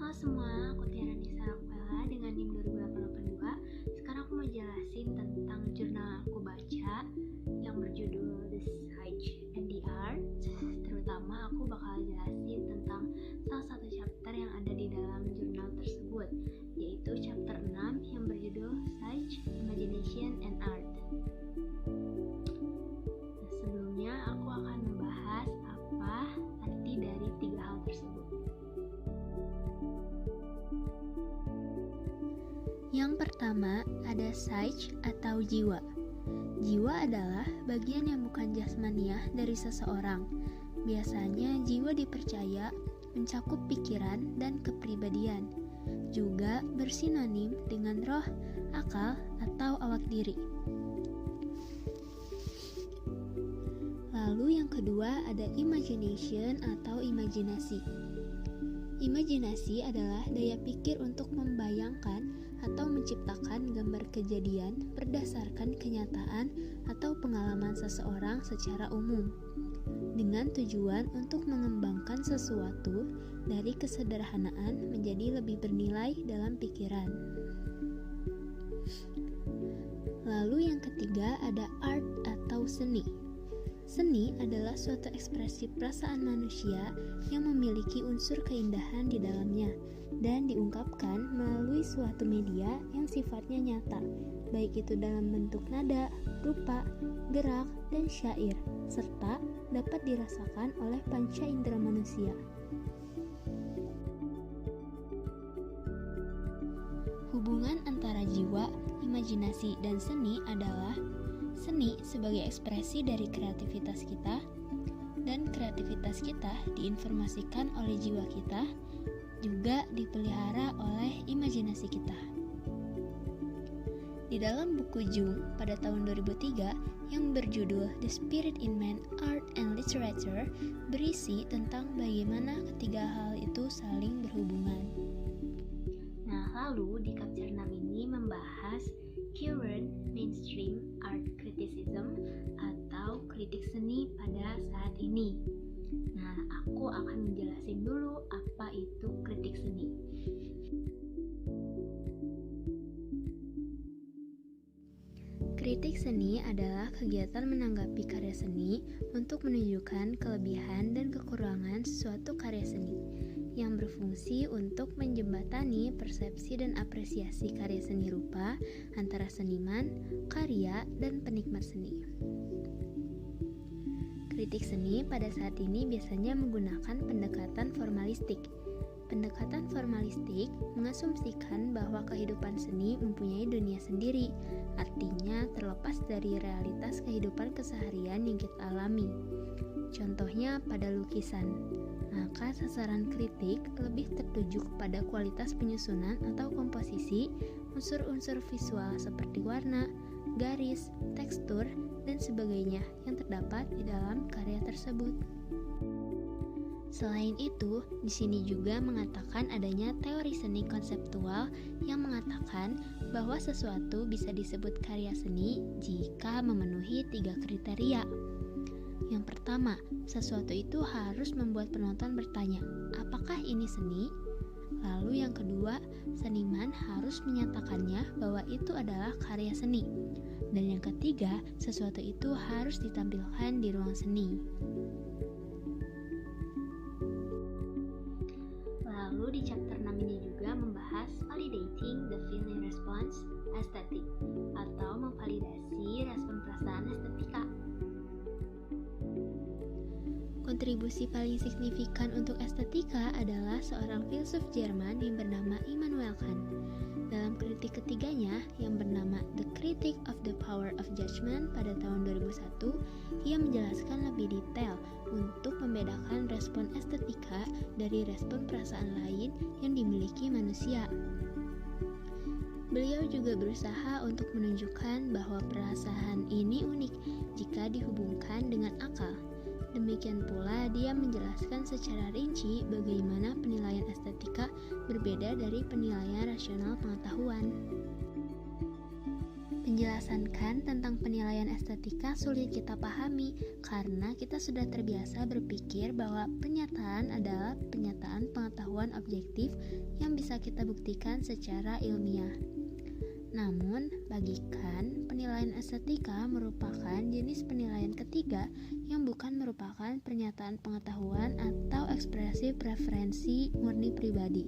Halo semua, aku Tiara Nisa Rakwela dengan NIM 2082. Sekarang aku mau jelasin tentang jurnal aku baca yang berjudul The Sage and the Art. Terutama aku bakal jelasin tentang salah satu chapter yang ada di dalam jurnal tersebut, yaitu chapter 6 yang berjudul Sage, Imagination and Art. Sebelumnya aku akan membahas apa arti dari tiga hal tersebut. Yang pertama ada psyche atau jiwa. Jiwa adalah bagian yang bukan jasmaniah dari seseorang. Biasanya jiwa dipercaya mencakup pikiran dan kepribadian. Juga bersinonim dengan roh, akal, atau awak diri. Lalu yang kedua ada imagination atau imajinasi. Imajinasi adalah daya pikir untuk membayangkan atau menciptakan gambar kejadian berdasarkan kenyataan atau pengalaman seseorang secara umum, dengan tujuan untuk mengembangkan sesuatu dari kesederhanaan menjadi lebih bernilai dalam pikiran. Lalu yang ketiga ada art atau seni. Seni adalah suatu ekspresi perasaan manusia yang memiliki unsur keindahan di dalamnya dan diungkapkan melalui suatu media yang sifatnya nyata, baik itu dalam bentuk nada, rupa, gerak, dan syair, serta dapat dirasakan oleh panca indera manusia. Hubungan antara jiwa, imajinasi, dan seni adalah seni sebagai ekspresi dari kreativitas kita, dan kreativitas kita diinformasikan oleh jiwa kita, juga dipelihara oleh imajinasi kita. Di dalam buku Jung pada tahun 2003 yang berjudul The Spirit in Man, Art and Literature berisi tentang bagaimana ketiga hal itu saling berhubungan. Nah, lalu di chapter 6 ini membahas current mainstream art criticism atau kritik seni pada saat ini. Nah, aku akan menjelasin dulu apa itu kritik seni. Kritik seni adalah kegiatan menanggapi karya seni untuk menunjukkan kelebihan dan kekurangan suatu karya seni yang berfungsi untuk menjembatani persepsi dan apresiasi karya seni rupa antara seniman, karya, dan penikmat seni. Kritik seni pada saat ini biasanya menggunakan pendekatan formalistik. Pendekatan formalistik mengasumsikan bahwa kehidupan seni mempunyai dunia sendiri, artinya terlepas dari realitas kehidupan keseharian yang kita alami. Contohnya pada lukisan, maka sasaran kritik lebih tertuju pada kualitas penyusunan atau komposisi, unsur-unsur visual seperti warna, garis, tekstur, dan sebagainya yang terdapat di dalam karya tersebut. Selain itu, di sini juga mengatakan adanya teori seni konseptual yang mengatakan bahwa sesuatu bisa disebut karya seni jika memenuhi 3 kriteria. Yang pertama, sesuatu itu harus membuat penonton bertanya, apakah ini seni? Lalu yang kedua, seniman harus menyatakannya bahwa itu adalah karya seni. Dan yang ketiga, sesuatu itu harus ditampilkan di ruang seni. Lalu di chapter 6 ini juga membahas validating the feeling response aesthetic atau memvalidasi respon perasaan estetika. Kontribusi paling signifikan untuk estetika adalah seorang filsuf Jerman yang bernama Immanuel Kant. Dalam kritik ketiganya yang bernama The Critique of the Power of Judgment pada tahun 2001, ia menjelaskan lebih detail untuk membedakan respon estetika dari respon perasaan lain yang dimiliki manusia. Beliau juga berusaha untuk menunjukkan bahwa perasaan ini unik jika dihubungkan dengan akal. Demikian pula dia menjelaskan secara rinci bagaimana penilaian estetika berbeda dari penilaian rasional pengetahuan. Penjelasan Kant tentang penilaian estetika sulit kita pahami karena kita sudah terbiasa berpikir bahwa penyataan adalah penyataan pengetahuan pengetahuan objektif yang bisa kita buktikan secara ilmiah. Namun, bagi Kant, penilaian estetika merupakan jenis penilaian ketiga yang bukan merupakan pernyataan pengetahuan atau ekspresi preferensi murni pribadi.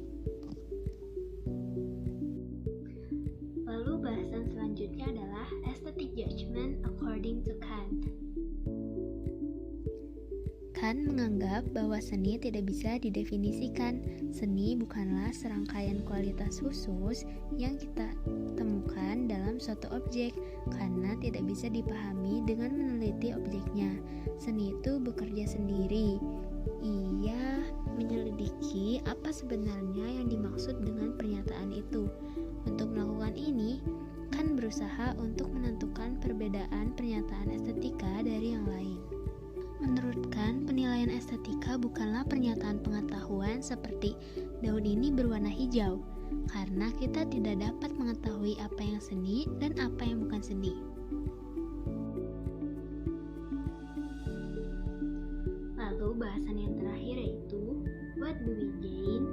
Lalu bahasan selanjutnya adalah aesthetic judgment according to Kant. Kant menganggap bahwa seni tidak bisa didefinisikan. Seni bukanlah serangkaian kualitas khusus yang kita temukan dalam suatu objek, karena tidak bisa dipahami dengan meneliti objeknya. Seni itu bekerja sendiri. Ia menyelidiki apa sebenarnya yang dimaksud dengan pernyataan itu. Untuk melakukan ini, Kant berusaha untuk menentukan perbedaan pernyataan estetika dari yang lain. Menurut Kant, penilaian estetika bukanlah pernyataan pengetahuan seperti daun ini berwarna hijau, karena kita tidak dapat mengetahui apa yang seni dan apa yang bukan seni. Lalu bahasan yang terakhir yaitu what do we gain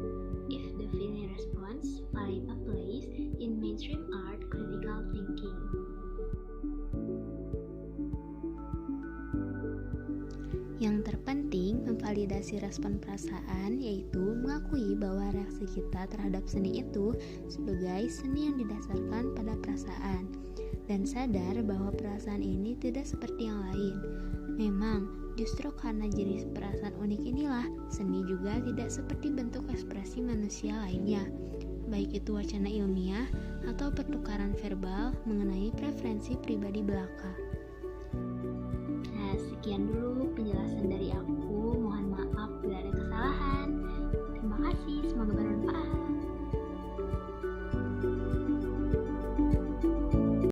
if the feeling response find a place in mainstream art critical thinking? Yang terpenting, memvalidasi respon perasaan, yaitu mengakui bahwa reaksi kita terhadap seni itu sebagai seni yang didasarkan pada perasaan, dan sadar bahwa perasaan ini tidak seperti yang lain. Memang, justru karena jenis perasaan unik inilah, seni juga tidak seperti bentuk ekspresi manusia lainnya, baik itu wacana ilmiah atau pertukaran verbal mengenai preferensi pribadi belaka. Sekian dulu penjelasan dari aku, mohon maaf bila ada kesalahan. Terima kasih, semoga bermanfaat.